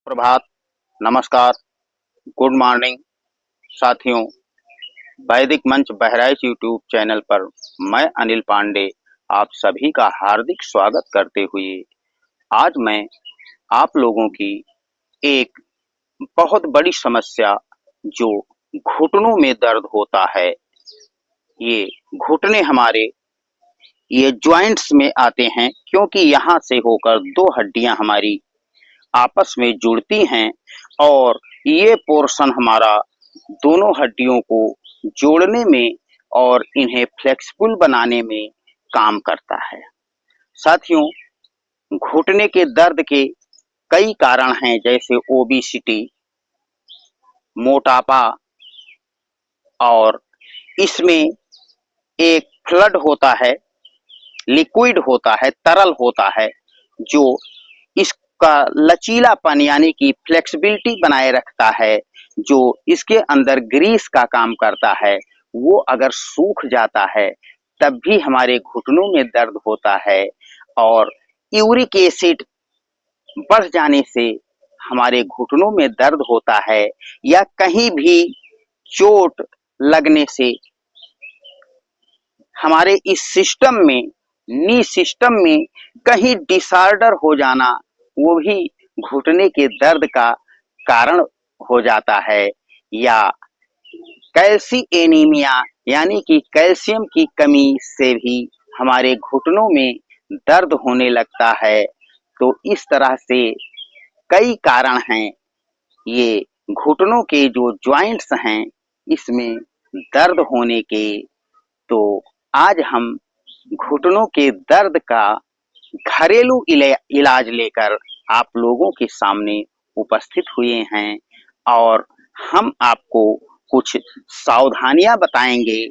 प्रभात, नमस्कार, good morning साथियों। वैदिक मंच बहराइच यूट्यूब चैनल पर मैं अनिल पांडे आप सभी का हार्दिक स्वागत करते हुए आज मैं आप लोगों की एक बहुत बड़ी समस्या जो घुटनों में दर्द होता है, ये घुटने हमारे ये जॉइंट्स में आते हैं क्योंकि यहाँ से होकर दो हड्डियां हमारी आपस में जुड़ती हैं और ये पोर्शन हमारा दोनों हड्डियों को जोड़ने में और इन्हें फ्लेक्सिबल बनाने में काम करता है। साथियों, घुटने के दर्द के कई कारण हैं, जैसे ओबेसिटी, मोटापा, और इसमें एक फ्लड होता है, लिक्विड होता है, तरल होता है जो इसका लचीलापन यानी कि फ्लेक्सिबिलिटी बनाए रखता है। जो इसके अंदर ग्रीस का काम करता है, वो अगर सूख जाता है तब भी हमारे घुटनों में दर्द होता है। और यूरिक एसिड बढ़ जाने से हमारे घुटनों में दर्द होता है, या कहीं भी चोट लगने से हमारे इस सिस्टम में, नी सिस्टम में कहीं डिसऑर्डर हो जाना, वो भी घुटने के दर्द का कारण हो जाता है। या कैल्सी एनीमिया यानी कि कैल्शियम की कमी से भी हमारे घुटनों में दर्द होने लगता है। तो इस तरह से कई कारण हैं। ये घुटनों के जो जॉइंट्स हैं, इसमें दर्द होने के, तो आज हम घुटनों के दर्द का घरेलू इलाज लेकर आप लोगों के सामने उपस्थित हुए हैं और हम आपको कुछ सावधानियां बताएंगे।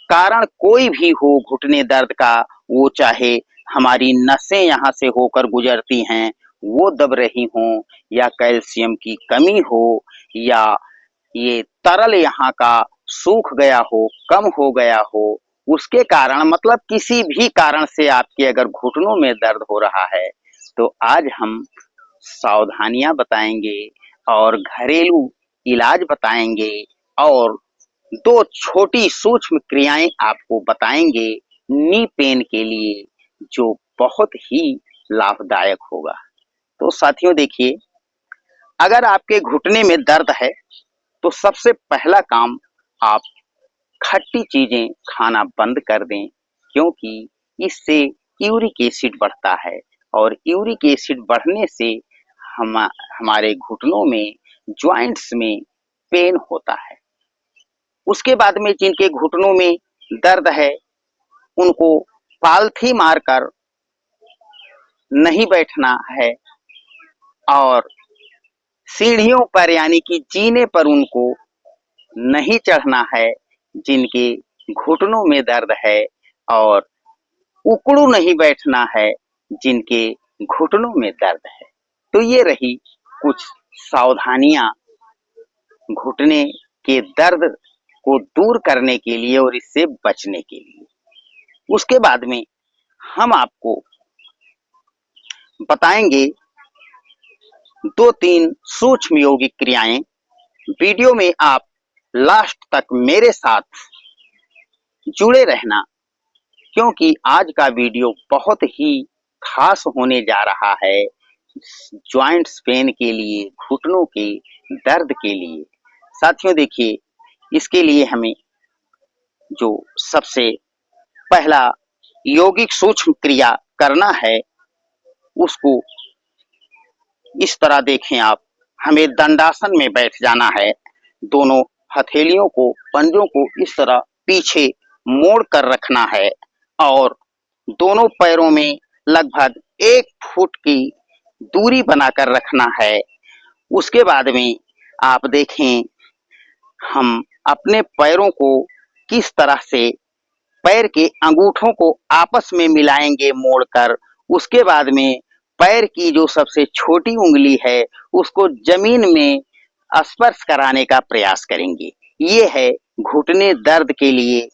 कारण कोई भी हो घुटने दर्द का, वो चाहे हमारी नसें यहाँ से होकर गुजरती हैं वो दब रही हों, या कैल्शियम की कमी हो, या ये तरल यहाँ का सूख गया हो, कम हो गया हो, उसके कारण, मतलब किसी भी कारण से आपके अगर घुटनों में दर्द हो रहा है, तो आज हम सावधानियां बताएंगे और घरेलू इलाज बताएंगे और दो छोटी सूक्ष्म क्रियाएं आपको बताएंगे नी पेन के लिए, जो बहुत ही लाभदायक होगा। तो साथियों देखिए, अगर आपके घुटने में दर्द है तो सबसे पहला काम, आप खट्टी चीजें खाना बंद कर दें, क्योंकि इससे यूरिक एसिड बढ़ता है और यूरिक एसिड बढ़ने से हमारे घुटनों में, जॉइंट्स में पेन होता है। उसके बाद में जिनके घुटनों में दर्द है, उनको पालथी मारकर नहीं बैठना है और सीढ़ियों पर यानी कि जीने पर उनको नहीं चढ़ना है जिनके घुटनों में दर्द है, और उकड़ू नहीं बैठना है जिनके घुटनों में दर्द है। तो ये रही कुछ सावधानियां घुटने के दर्द को दूर करने के लिए और इससे बचने के लिए। उसके बाद में हम आपको बताएंगे दो तीन सूक्ष्म योगिक क्रियाएं। वीडियो में आप लास्ट तक मेरे साथ जुड़े रहना, क्योंकि आज का वीडियो बहुत ही खास होने जा रहा है जॉइंट्स पेन के लिए, घुटनों के दर्द के लिए। साथियों देखिए, इसके लिए हमें जो सबसे पहला यौगिक सूक्ष्म क्रिया करना है, उसको इस तरह देखें आप। हमें दंडासन में बैठ जाना है, दोनों हथेलियों को, पंजों को इस तरह पीछे मोड़ कर रखना है और दोनों पैरों में लगभग 1 फुट की दूरी बनाकर रखना है। उसके बाद में आप देखें, हम अपने पैरों को किस तरह से पैर के अंगूठों को आपस में मिलाएंगे मोड़कर। उसके बाद में पैर की जो सबसे छोटी उंगली है उसको जमीन में स्पर्श कराने का प्रयास करेंगे। ये है घुटने दर्द के लिए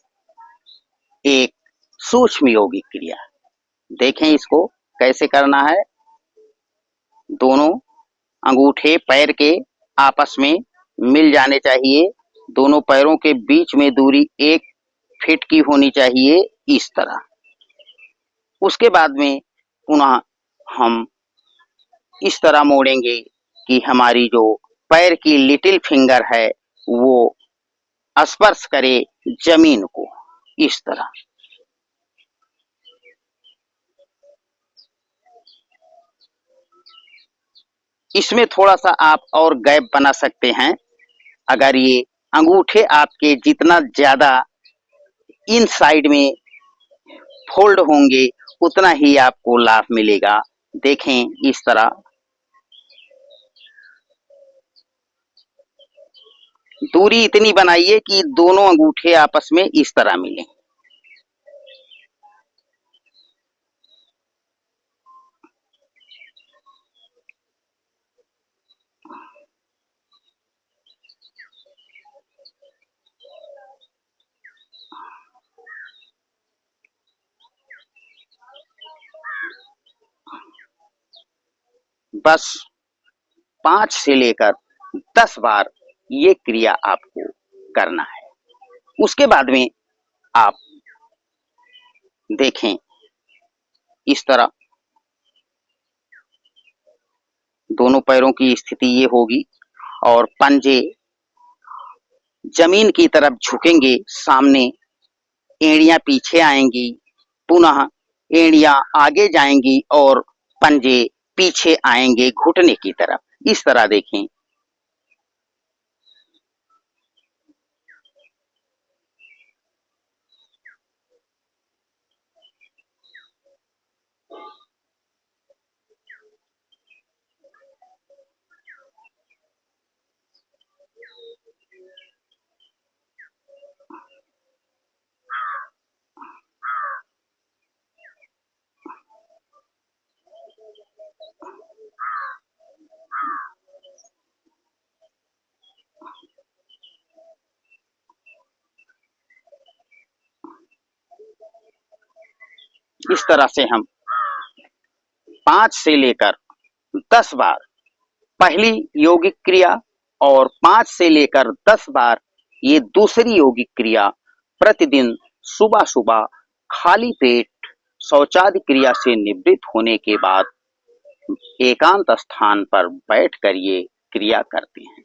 एक सूक्ष्म योगिक क्रिया। देखें इसको कैसे करना है। दोनों अंगूठे पैर के आपस में मिल जाने चाहिए। दोनों पैरों के बीच में दूरी 1 फीट की होनी चाहिए, इस तरह। उसके बाद में पुनः हम इस तरह मोड़ेंगे कि हमारी जो पैर की लिटिल फिंगर है वो स्पर्श करे जमीन को, इस तरह। इसमें थोड़ा सा आप और गैप बना सकते हैं। अगर ये अंगूठे आपके जितना ज्यादा इन साइड में फोल्ड होंगे उतना ही आपको लाभ मिलेगा। देखें इस तरह। दूरी इतनी बनाइए कि दोनों अंगूठे आपस में इस तरह मिलें। बस 5 से लेकर 10 बार ये क्रिया आपको करना है। उसके बाद में आप देखें इस तरह दोनों पैरों की स्थिति ये होगी और पंजे जमीन की तरफ झुकेंगे सामने, एड़ियां पीछे आएंगी, पुनः एड़ियां आगे जाएंगी और पंजे पीछे आएंगे घुटने की तरफ, इस तरह देखें। इस तरह से हम 5 से लेकर 10 बार पहली यौगिक क्रिया और 5 से लेकर 10 बार ये दूसरी यौगिक क्रिया प्रतिदिन सुबह सुबह खाली पेट शौचादि क्रिया से निवृत्त होने के बाद एकांत स्थान पर बैठकर ये क्रिया करते हैं।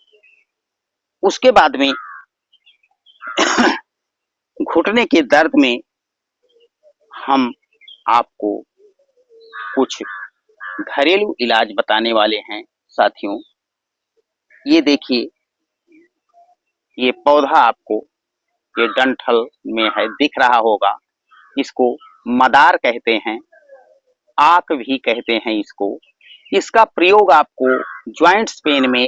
उसके बाद में घुटने के दर्द में हम आपको कुछ घरेलू इलाज बताने वाले हैं साथियों। ये देखिए, ये पौधा आपको ये डंठल में है, दिख रहा होगा। इसको मदार कहते हैं, आक भी कहते हैं इसको। इसका प्रयोग आपको ज्वाइंट्स पेन में,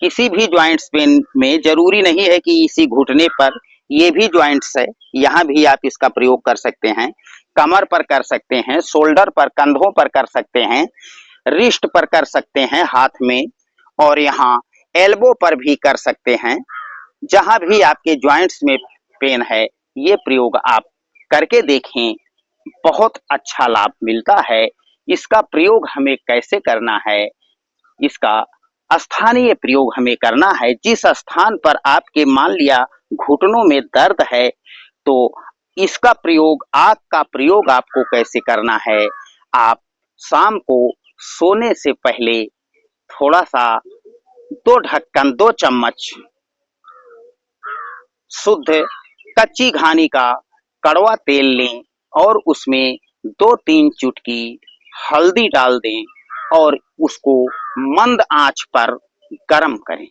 किसी भी ज्वाइंट्स पेन में, जरूरी नहीं है कि इसी घुटने पर, ये भी ज्वाइंट्स है, यहाँ भी आप इसका प्रयोग कर सकते हैं। कमर पर कर सकते हैं, शोल्डर पर, कंधों पर कर सकते हैं, रिस्ट पर कर सकते हैं, हाथ में, और यहाँ एल्बो पर भी कर सकते हैं। जहां भी आपके ज्वाइंट्स में पेन है, ये प्रयोग आप करके देखें, बहुत अच्छा लाभ मिलता है। इसका प्रयोग हमें कैसे करना है, इसका स्थानीय प्रयोग हमें करना है। जिस स्थान पर आपके मान लिया घुटनों में दर्द है, तो इसका प्रयोग, आग का प्रयोग आपको कैसे करना है। आप शाम को सोने से पहले थोड़ा सा 2 ढक्कन, 2 चम्मच शुद्ध कच्ची घानी का कड़वा तेल लें और उसमें 2-3 चुटकी हल्दी डाल दें और उसको मंद आंच पर गरम करें।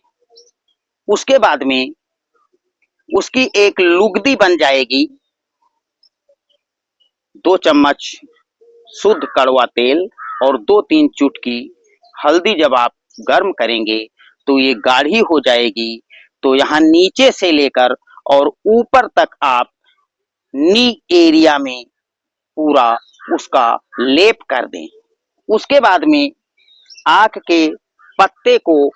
उसके बाद में उसकी एक लुगदी बन जाएगी। 2 चम्मच शुद्ध कड़वा तेल और 2-3 चुटकी हल्दी जब आप गर्म करेंगे तो ये गाढ़ी हो जाएगी। तो यहाँ नीचे से लेकर और ऊपर तक आप नी एरिया में पूरा उसका लेप कर दें। उसके बाद में आक के पत्ते को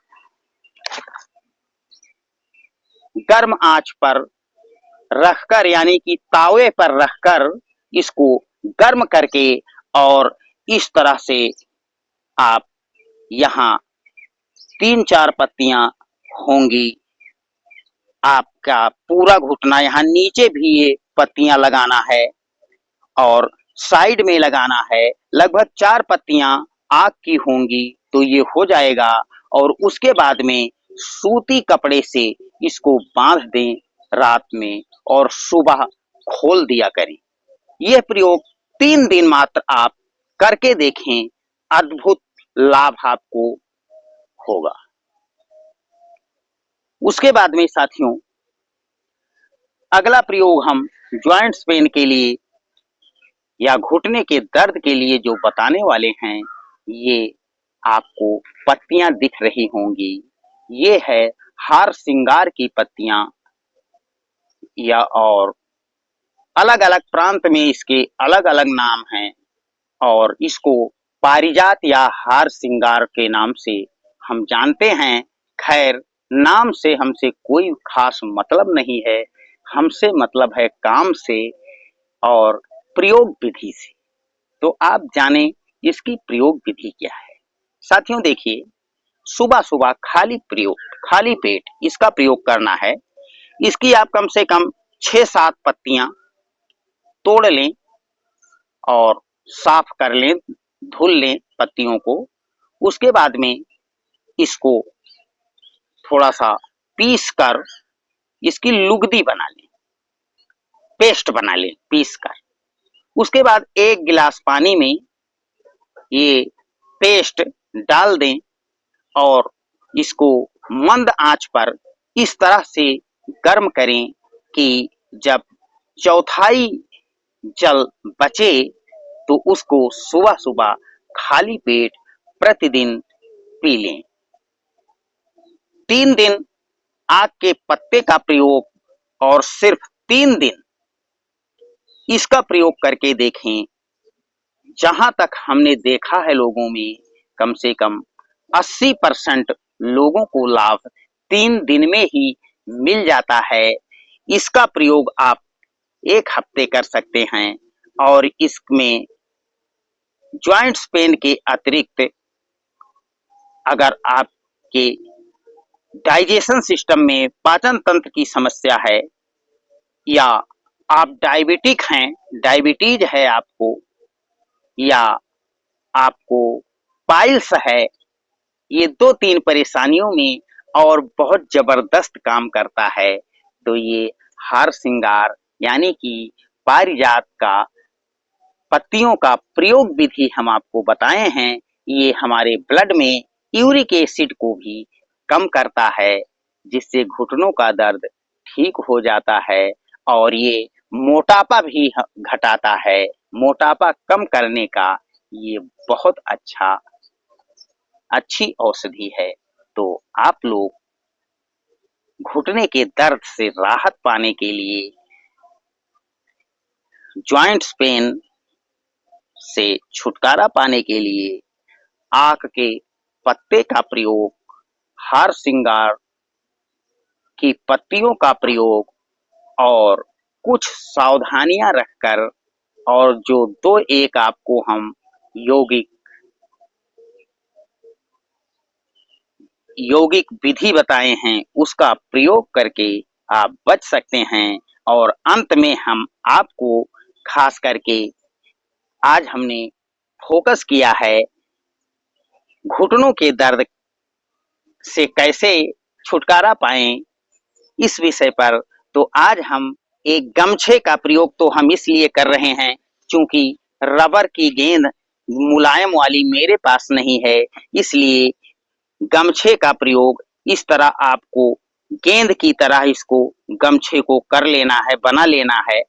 गर्म आंच पर रखकर, यानी कि तावे पर रखकर, इसको गर्म करके और इस तरह से आप यहाँ 3-4 पत्तियां होंगी। आपका पूरा घुटना, यहाँ नीचे भी ये पत्तियां लगाना है और साइड में लगाना है। लगभग 4 पत्तियां आग की होंगी तो ये हो जाएगा। और उसके बाद में सूती कपड़े से इसको बांध दें रात में और सुबह खोल दिया करें। यह प्रयोग 3 दिन मात्र आप करके देखें, अद्भुत लाभ आपको होगा। उसके बाद में साथियों, अगला प्रयोग हम ज्वाइंट्स पेन के लिए या घुटने के दर्द के लिए जो बताने वाले हैं, ये आपको पत्तियां दिख रही होंगी। ये है हार सिंगार की पत्तियां, या और अलग अलग प्रांत में इसके अलग अलग नाम हैं और इसको पारिजात या हार सिंगार के नाम से हम जानते हैं। खैर, नाम से हमसे कोई खास मतलब नहीं है, हमसे मतलब है काम से और प्रयोग विधि से। तो आप जानें इसकी प्रयोग विधि क्या है। साथियों देखिए, सुबह सुबह खाली पेट इसका प्रयोग करना है। इसकी आप कम से कम 6-7 पत्तियां तोड़ लें और साफ कर लें, धुल लें पत्तियों को। उसके बाद में इसको थोड़ा सा पीस कर इसकी लुगदी बना लें, पेस्ट बना लें पीस कर। उसके बाद 1 गिलास पानी में ये पेस्ट डाल दें और इसको मंद आंच पर इस तरह से गर्म करें कि जब चौथाई जल बचे तो उसको सुबह सुबह खाली पेट प्रतिदिन पी लें। 3 दिन आक के पत्ते का प्रयोग और सिर्फ 3 दिन इसका प्रयोग करके देखें। जहां तक हमने देखा है लोगों में, कम से कम 80% लोगों को लाभ 3 दिन में ही मिल जाता है। इसका प्रयोग आप 1 हफ्ते कर सकते हैं और इसमें ज्वाइंट्स पेन के अतिरिक्त अगर आपके डाइजेशन सिस्टम में पाचन तंत्र की समस्या है या आप डायबिटिक हैं, डायबिटीज है आपको, या आपको पाइल्स है, ये 2-3 परेशानियों में और बहुत जबरदस्त काम करता है। तो ये हार सिंगार यानी कि पारिजात का पत्तियों का प्रयोग विधि हम आपको बताए हैं। ये हमारे ब्लड में यूरिक एसिड को भी कम करता है, जिससे घुटनों का दर्द ठीक हो जाता है और ये मोटापा भी घटाता है। मोटापा कम करने का ये बहुत अच्छी औषधि है। तो आप लोग घुटने के दर्द से राहत पाने के लिए, ज्वाइंट्स पेन से छुटकारा पाने के लिए आक के पत्ते का प्रयोग, हार सिंगार की पत्तियों का प्रयोग और कुछ सावधानियां रखकर, और जो 2-1 आपको हम यौगिक विधि बताए हैं, उसका प्रयोग करके आप बच सकते हैं। और अंत में हम आपको खास करके आज हमने फोकस किया है घुटनों के दर्द से कैसे छुटकारा पाएं, इस विषय पर। तो आज हम एक गमछे का प्रयोग तो हम इसलिए कर रहे हैं क्योंकि रबर की गेंद मुलायम वाली मेरे पास नहीं है, इसलिए गमछे का प्रयोग इस तरह आपको गेंद की तरह इसको गमछे को कर लेना है, बना लेना है।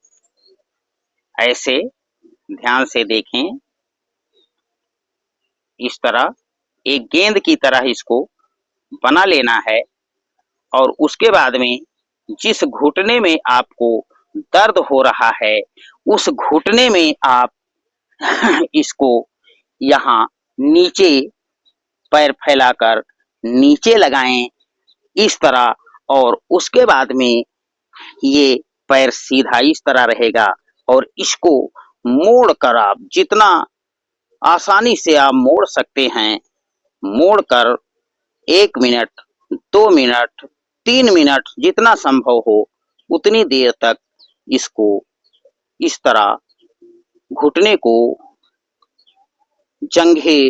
ऐसे ध्यान से देखें, इस तरह एक गेंद की तरह इसको बना लेना है और उसके बाद में जिस घुटने में आपको दर्द हो रहा है उस घुटने में आप इसको यहाँ नीचे पैर फैलाकर नीचे लगाएं इस तरह, और उसके बाद में ये पैर सीधा इस तरह रहेगा और इसको मोड़ कर आप जितना आसानी से आप मोड़ सकते हैं, मोड़ कर 1 मिनट, 2 मिनट, 3 मिनट जितना संभव हो उतनी देर तक इसको इस तरह घुटने को जंघे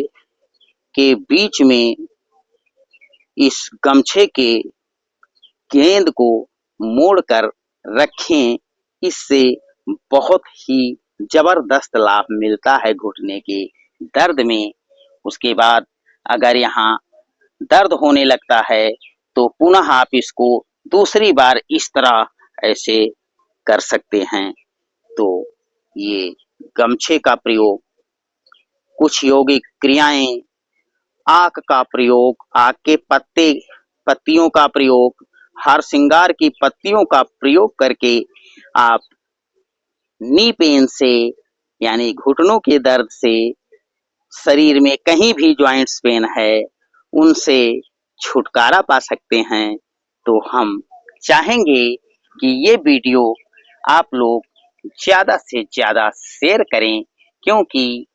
के बीच में इस गमछे के गेंद को मोड़कर रखें। इससे बहुत ही जबरदस्त लाभ मिलता है घुटने के दर्द में। उसके बाद अगर यहाँ दर्द होने लगता है तो पुनः आप इसको दूसरी बार इस तरह ऐसे कर सकते हैं। तो ये गमछे का प्रयोग, कुछ यौगिक क्रियाएं, आक का प्रयोग, आक के पत्तियों का प्रयोग, हार श्रृंगार की पत्तियों का प्रयोग करके आप नी पेन से यानी घुटनों के दर्द से, शरीर में कहीं भी जॉइंट्स पेन है उनसे छुटकारा पा सकते हैं। तो हम चाहेंगे कि ये वीडियो आप लोग ज़्यादा से ज़्यादा शेयर करें, क्योंकि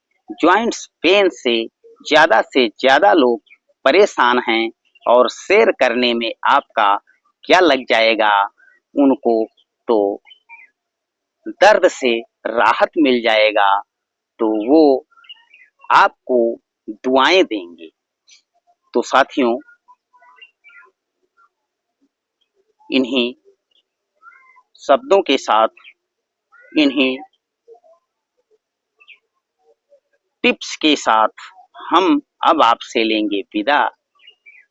जॉइंट्स पेन से ज़्यादा लोग परेशान हैं और शेयर करने में आपका क्या लग जाएगा, उनको तो दर्द से राहत मिल जाएगा, तो वो आपको दुआएं देंगे। तो साथियों, इन्हीं शब्दों के साथ, इन्हीं टिप्स के साथ हम अब आपसे लेंगे विदा।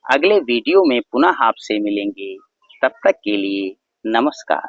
अगले वीडियो में पुनः आपसे मिलेंगे। तब तक के लिए नमस्कार।